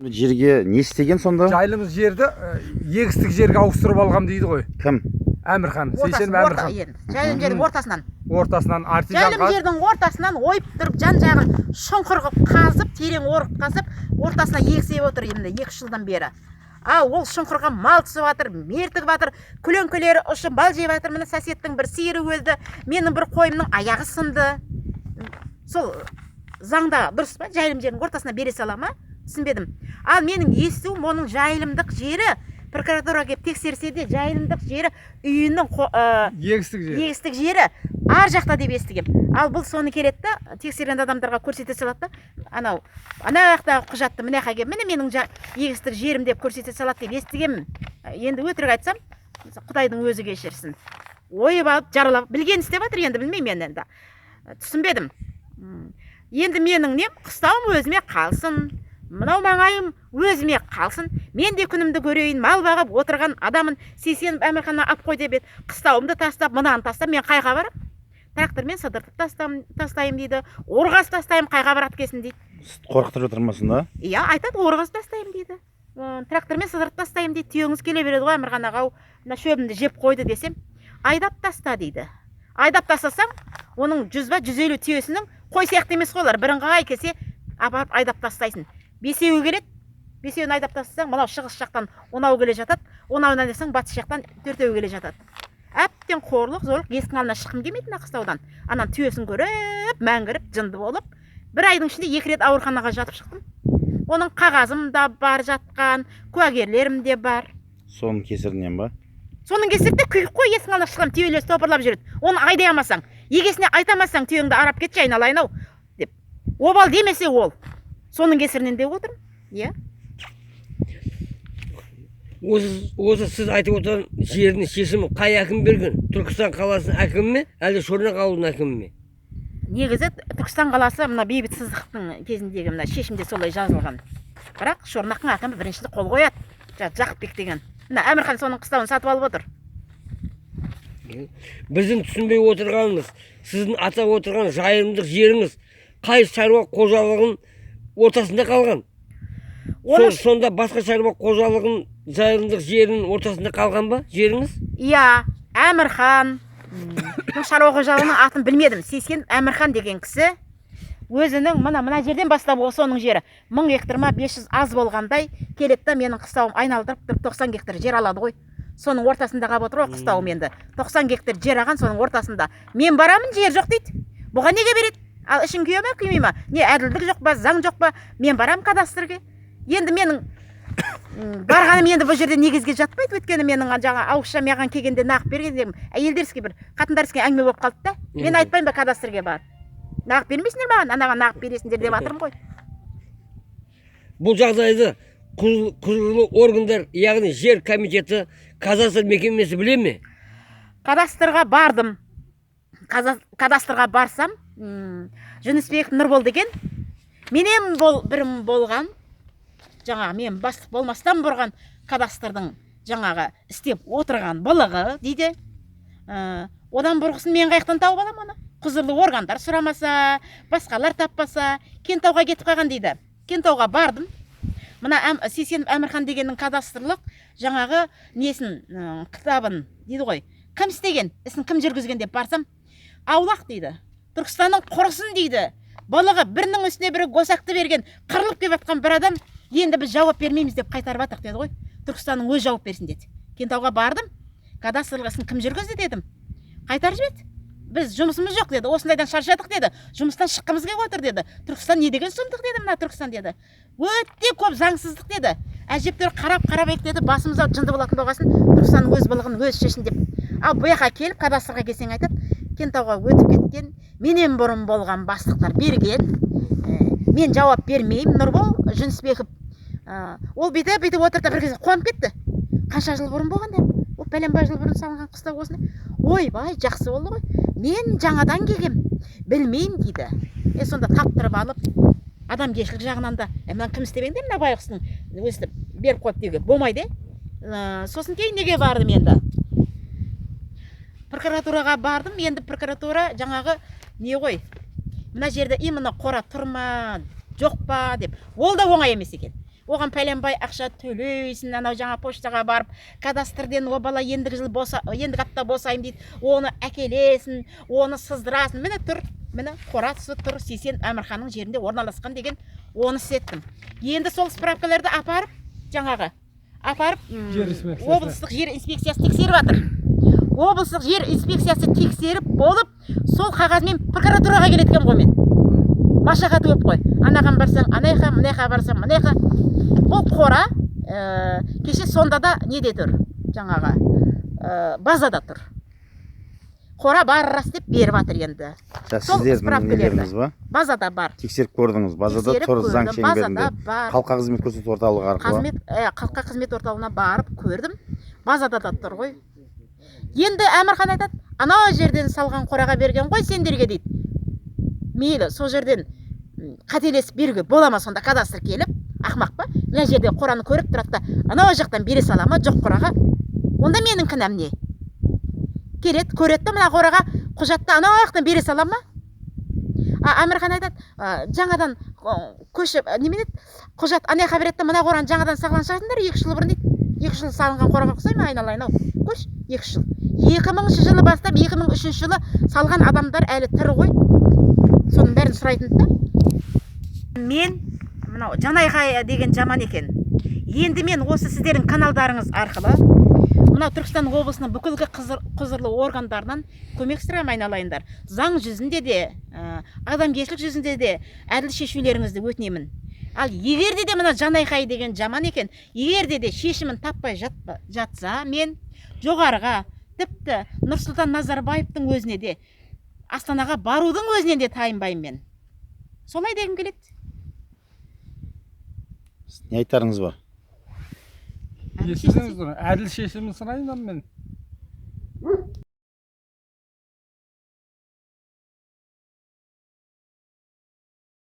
Жерге не істеген сонда? Жайылымыз жерді егістік жерге ауыстырып алғам дейді ғой. Кім? Әмірхан, Сейсенов Әмірхан. Жайылым жердің ортасынан. Ортасынан артизан Жайылым жердің ортасынан ойып тұрып, жан-жағы шұңқыр қылып қазып, терең орып қазып, ортасына егісеп отыр енді 2 жылдан бері. Ал ол шұңқырға мал түсіп жатыр, мертігіп жатыр, күлеңкелері ұшып мал жеп жатыр. Міне сәсеттің бір сиыры өлді, менің бір қойымның аяғы сынды. Сол заңда дұрыс па? Жайылым жердің ортасына бере сала ма? Түсінбедім. Ал менің естуім, оның жайылымдық жері прокуратура келіп тексерсе де, жайылымдық жері үйінің егістік жері ар жақта деп естігем. Ал бұл соны келеді да, тексерген адамдарға көрсете салады да, ана жақтағы құжатты міне қаге, міне менің егістік жерім деп көрсете салады деп естігемін. Енді өтірік айтсам, Құдайдың өзі кешірсін. Ойып алып, жаралап, білген істеп жатыр, енді білмеймін енді. Түсінбедім. Енді менің нем қыстауым өзіме қалсын. Мынау маңайым өзіме қалсын. Мен де күнімді көрейін, мал бағып отырған адамын Сейсенов Әмірханға алып қой деп еді. Қыстауымды тастап, мынаны тастап, мен қайға барам? Трактормен сыдыртып тастайым дейді. Орғас тастайым, қайға барады кесін дейді. Қорқытып жатырмасың да? Иә, айтады, орғас тастайым дейді. Трактормен сыдыртып тастайым дейді. Түйеңіз келе береді ғой, Әмірхан ағау, мына шөбімді жеп қойды десем, айдап таста дейді. Айдап тастасаң, оның 100-150 түйесінің қой сияқты емес қойлар. Бірыңғай кесе апарып айдап тастайсың. Бесеуі келеді, бесеуін айдап тастасаң, мынау шығыс жақтан 10-ау келе жатады, 10-ауынан десең батыс жақтан 4-еу келе жатады. Әптен қорлық, зорлық, есіктің алдына шыққым келмейді мына қыстаудан. Анан түйесін көріп, мәңгіріп, жынды болып, бір айдың ішінде 2 рет ауруханаға жатып шықтым. Оның қағазым да бар жатқан, куәгерлерім де бар. Соның кесірінен ба? Соның кесірінде күйік қой, есіктің алдына шыққан түйелес топырлап жүреді. Оны айдай алмасаң, егесіне айтамасаң, түйеңді арап кетші, айналайын-ау деп. Обал демесе ол. Соның кесірінен деп отырмын. Иә. Осы сіз айтып отырған жердің шешімі қай әкім берген? Түркістан қаласының әкімі ме, әлде Шорнақ ауылының әкімі ме? Негізі Түркістан қаласы мына бейбіт Сыздықтың кезіндегі мына шешімде солай жазылған. Бірақ Шорнақтың әкімі біріншіде қол қояды. Жақыпбек деген. Мына Әмірхан соның қыстауын сатып алып отыр. Біздің түсінбей отырғанымыз, сіздің атап отырған жайылымдық жеріңіз қай шаруа қожалығын ортасында қалған? Сонда басқа шаруа қожалығын жайылымдық жерінің ортасында қалған ба жеріңіз? Иә, Әмірхан. Шаруа қожалығының атын білмедім. Сейсенов Әмірхан деген кісі өзінің мына жерден бастап соның жері 1000 гектар ма 500 аз болғандай келеді да менің қыстауым айналдырып 90 гектар жер алады ғой. Соның ортасында қалып отыр ғой қыстауым енді. 90 гектар жер алған соның ортасында. Мен барамын, жер жоқ дейді. Бұған неге береді? Ал ішін күйе ме, күймей ма? Не әділдік жоқ па, заң жоқ па? Мен барам кадастрге. Енді менің барғаным енді бұл жерде негізге жатпайды. Өйткені менің жаңа ауызша маған келгенде нағып берген әйелдерске бір қатындарске әңгіме болып қалды да. Мен айтпаймын ба кадастрге бар. Нағып бермейсіңдер маған, анаған нағып бересіңдер деп жатырмын ғой. Бұл жағдайды құзырлы органдар, яғни жер комитеті, кадастр мекемесі біле ме? Кадастрға бардым. Кадастрға барсам, Жүнісбек Нұрбол деген менен бірім болған, жаңағы мен бастық болмастан бұрған кадастрдың жаңағы істеп отырған былығы дейді. Одан бұрғысын мен қаяқтан тауып алам оны? Құзырлы органдар сұрамаса, басқалар таппаса, Кентауға кетіп қалған дейді. Кентауға бардым. Мына Сейсенов Әмірхан дегеннің кадастрлық жаңағы несін, кітабын дейді ғой. Кім істеген, ісін кім жүргізген деп барсам, аулақ дейді. Түркістанның құрысын дейді. Балығы бірінің үстіне бірі госақты берген, қырылып кеп жатқан бір адам, енді біз жауап бермейміз деп қайтарып атық деді ғой. Түркістанның өз жауап берсін деді. Кентауға бардым, кадастрлық ісін кім жүргізді дедім. Қайтарып жіберді. Біз жұмысымыз жоқ деді. Осындайдан шаршадық деді. Жұмыстан шыққымыз келіп отыр деді. Түркістан не деген сұмдық деді мына Түркістан деді. Өте көп заңсыздық деді. Әжептәуір қарап деді, басымызда жынды болатын болғасын, Түркістанның өз былығын өз шешін деп. Ал бұл жаққа келіп кадастрға келсең айтады, Кентауға өтіп кеткен, менен бұрын болған бастықтар берген. Мен жауап бермеймін, Нұрбол Жүнісбеков. Ол бүйтіп отырды, бір кезде қуанып кетті. Қанша жыл бұрын болған деп? Ол пәленбай жыл бұрын салынған қыстау осыны. Ойбай, жақсы болды ғой. Мен жаңадан келгем, білмеймін дейді. Сонда таптырып алып, адамгершілік жағынан да, мынаны кім істебеңдер, мына байғұстың өзі беріп қойып деуге болмайды. Сосын кейін неге бардым енді? Прокуратураға бардым, енді прокуратура жаңағы не ғой? Мына жерде именно қора тұрма, жоқ па деп. Ол да оңай емес екен. оған пәленбай ақша төлейсің, анау жаңа поштаға барып кадастрден о бала ендігі апта босаймын дейді, оны әкелесің, оны сыздырасың. Міне тұр, міне қорасы тұр, Сейсен Әмірханның жерінде орналасқан деген оны істеттім. Енді сол справкаларды апарып облыстық жер инспекциясы тексеріп жатыр. Облыстық жер инспекциясы тексеріп болып, сол қағазмен прокуратураға келеткен ғой мен. Машақаты көп қой. Анаған барсаң, анайқа, мынайқа барсаң, мынайқа. Бұл қора кеше сонда да неде тұр? Жаңаға базада тұр. Қора бар рас деп беріп жатыр енді. Сіздердің нелеріңіз ба? Базада бар. Тексеріп көрдіңіз. Базада тұр заң шеңберінде. Халыққа қызмет көрсету орталығы арқылы. Халыққа қызмет орталығына барып көрдім. Базада да тұр ғой. Енді Әмірхан айтады, анау жерден салған қораға берген ғой сендерге дейді. Мейлі, сол жерден қателесіп беруге бола ма сонда кадастр келіп, ақмақ па? Мына жерде қораны көріп тұрады да, анау жақтан бере сала ма жоқ қораға? Онда менің кінәм не? Келеді, көреді, мына қораға құжатты анау жақтан бере сала ма? Әмірхан айтады, жаңадан көшіп, немене құжат анаяққа береді, мына қораны жаңадан салған шығарсыңдар 2 жыл бұрын дейді. 2 жыл салынған қораға ұқсай ма айналайын ау? Көш, 2 жыл. 2000 жылы бастап 2003 жылы салған адамдар әлі тірі ғой. Соның бәрін сұрайтын да. Мен мынау Жанайқай деген жаман екен. Енді мен осы сіздердің каналдарыңыз арқылы мынау Түркістан облысының бүкілгі құзырлы органдарынан көмек сұраймын айналайындар. Заң жүзінде де, адамгершілік жүзінде де әділ шешулеріңізді өтінемін. Ал егерде де мына Жанайқай деген жаман екен, егерде де шешімін таппай жатса, мен жоғарыға, тіпті Нұрсұлтан Назарбаевтың өзіне де, Астанаға барудың өзінен де тайынбаймын мен. Солай дегім келеді. Не айтарыңыз бар? Естідіңіздер, әділ шешімін сұрайын мен.